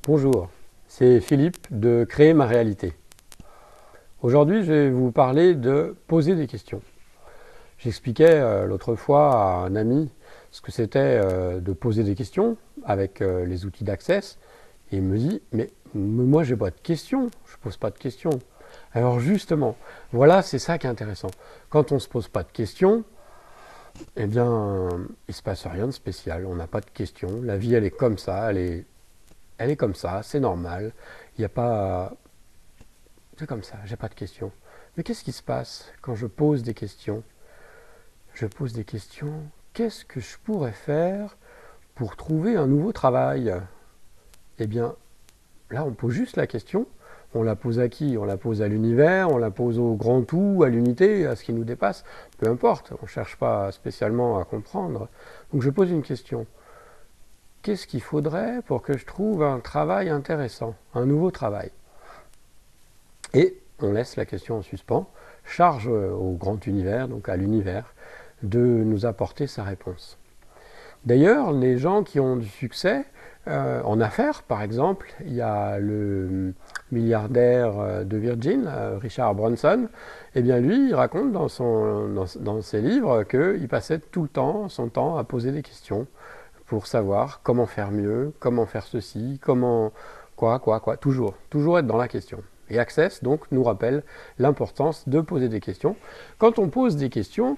Bonjour, c'est Philippe de Créer ma réalité. Aujourd'hui, je vais vous parler de poser des questions. J'expliquais l'autre fois à un ami ce que c'était de poser des questions avec les outils d'Access. Et il me dit, mais moi j'ai pas de questions, je pose pas de questions. Alors justement, voilà, c'est ça qui est intéressant. Quand on se pose pas de questions, eh bien, il se passe rien de spécial, on n'a pas de questions. La vie, elle est comme ça, elle est comme ça, c'est normal. Il n'y a pas... C'est comme ça, j'ai pas de questions. Mais qu'est-ce qui se passe quand je pose des questions? Je pose des questions, qu'est-ce que je pourrais faire pour trouver un nouveau travail? Eh bien, là, on pose juste la question. On la pose à qui? On la pose à l'univers, on la pose au grand tout, à l'unité, à ce qui nous dépasse. Peu importe, on ne cherche pas spécialement à comprendre. Donc je pose une question. Qu'est-ce qu'il faudrait pour que je trouve un travail intéressant, un nouveau travail? Et on laisse la question en suspens, charge au grand univers, donc à l'univers, de nous apporter sa réponse. D'ailleurs, les gens qui ont du succès en affaires, par exemple, il y a le milliardaire de Virgin, Richard Branson, et bien lui, il raconte dans ses livres qu'il passait tout le temps, son temps à poser des questions pour savoir comment faire mieux, comment faire ceci, comment... quoi, toujours être dans la question. Et Access, donc, nous rappelle l'importance de poser des questions. Quand on pose des questions,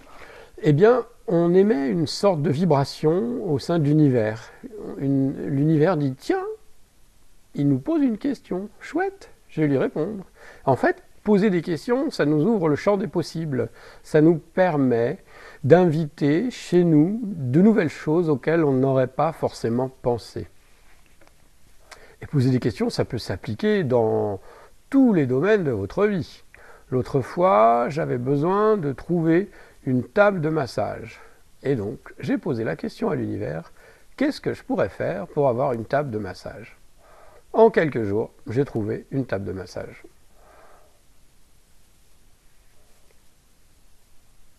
eh bien, on émet une sorte de vibration au sein de l'univers. L'univers dit, tiens, il nous pose une question, chouette, je vais lui répondre. En fait, poser des questions, ça nous ouvre le champ des possibles. Ça nous permet d'inviter chez nous de nouvelles choses auxquelles on n'aurait pas forcément pensé. Et poser des questions, ça peut s'appliquer dans tous les domaines de votre vie. L'autre fois, j'avais besoin de trouver une table de massage. Et donc, j'ai posé la question à l'univers, qu'est-ce que je pourrais faire pour avoir une table de massage? En quelques jours, j'ai trouvé une table de massage.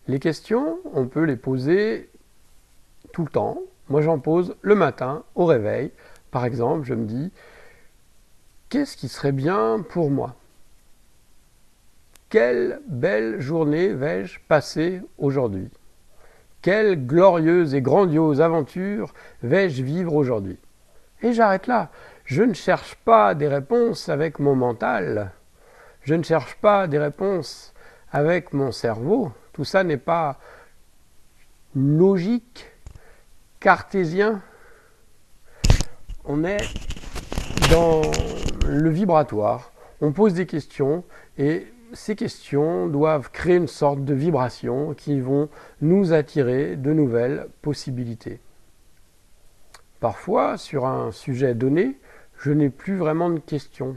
Les questions, on peut les poser tout le temps. Moi, j'en pose le matin, au réveil. Par exemple, je me dis, qu'est-ce qui serait bien pour moi? Quelle belle journée vais-je passer aujourd'hui? Quelle glorieuse et grandiose aventure vais-je vivre aujourd'hui? Et j'arrête là. Je ne cherche pas des réponses avec mon mental. Je ne cherche pas des réponses avec mon cerveau. Tout ça n'est pas logique, cartésien. On est dans le vibratoire. On pose des questions et ces questions doivent créer une sorte de vibration qui vont nous attirer de nouvelles possibilités. Parfois, sur un sujet donné, je n'ai plus vraiment de questions.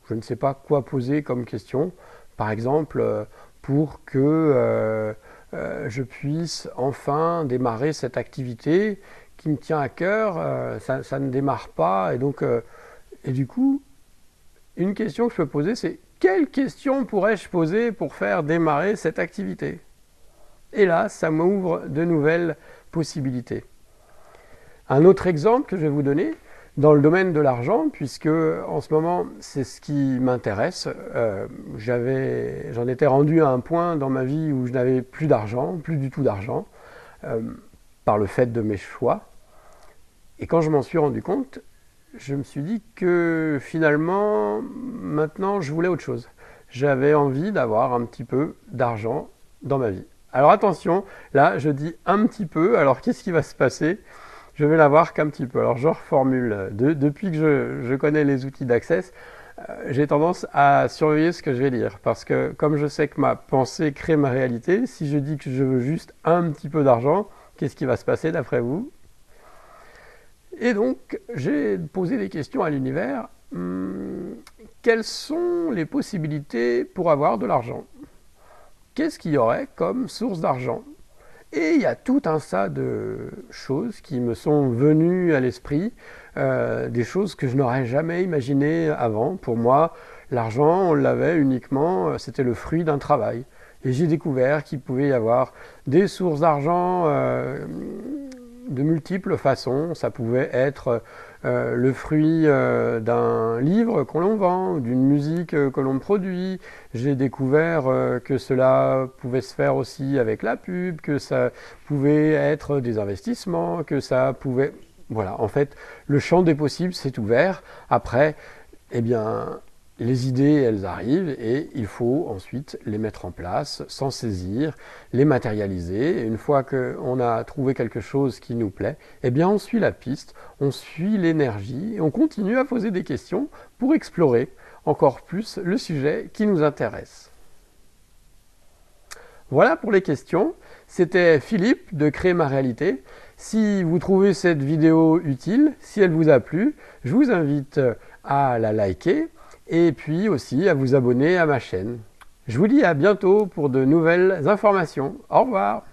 Je ne sais pas quoi poser comme question. Par exemple, pour que je puisse enfin démarrer cette activité qui me tient à cœur, ça ne démarre pas. Et du coup, une question que je peux poser, c'est quelle question pourrais-je poser pour faire démarrer cette activité? Et là, ça m'ouvre de nouvelles possibilités. Un autre exemple que je vais vous donner, dans le domaine de l'argent, puisque en ce moment, c'est ce qui m'intéresse. J'en étais rendu à un point dans ma vie où je n'avais plus d'argent, plus du tout d'argent, par le fait de mes choix. Et quand je m'en suis rendu compte, je me suis dit que finalement, maintenant, je voulais autre chose. J'avais envie d'avoir un petit peu d'argent dans ma vie. Alors attention, là, je dis un petit peu, alors qu'est-ce qui va se passer? Je vais l'avoir qu'un petit peu. Alors je reformule. Depuis que je connais les outils d'Access, j'ai tendance à surveiller ce que je vais dire. Parce que comme je sais que ma pensée crée ma réalité, si je dis que je veux juste un petit peu d'argent, qu'est-ce qui va se passer d'après vous? Et donc, j'ai posé des questions à l'univers. Quelles sont les possibilités pour avoir de l'argent? Qu'est-ce qu'il y aurait comme source d'argent? Et il y a tout un tas de choses qui me sont venues à l'esprit, des choses que je n'aurais jamais imaginées avant. Pour moi, l'argent, on l'avait uniquement, c'était le fruit d'un travail. Et j'ai découvert qu'il pouvait y avoir des sources d'argent de multiples façons. Ça pouvait être le fruit d'un livre qu'on l'on vend, ou d'une musique que l'on produit. J'ai découvert que cela pouvait se faire aussi avec la pub, que ça pouvait être des investissements, que ça pouvait... Voilà, en fait, le champ des possibles s'est ouvert. Après, eh bien, les idées, elles arrivent et il faut ensuite les mettre en place, s'en saisir, les matérialiser. Et une fois qu'on a trouvé quelque chose qui nous plaît, eh bien, on suit la piste, on suit l'énergie et on continue à poser des questions pour explorer encore plus le sujet qui nous intéresse. Voilà pour les questions. C'était Philippe de Créer ma réalité. Si vous trouvez cette vidéo utile, si elle vous a plu, je vous invite à la liker et puis aussi à vous abonner à ma chaîne. Je vous dis à bientôt pour de nouvelles informations. Au revoir.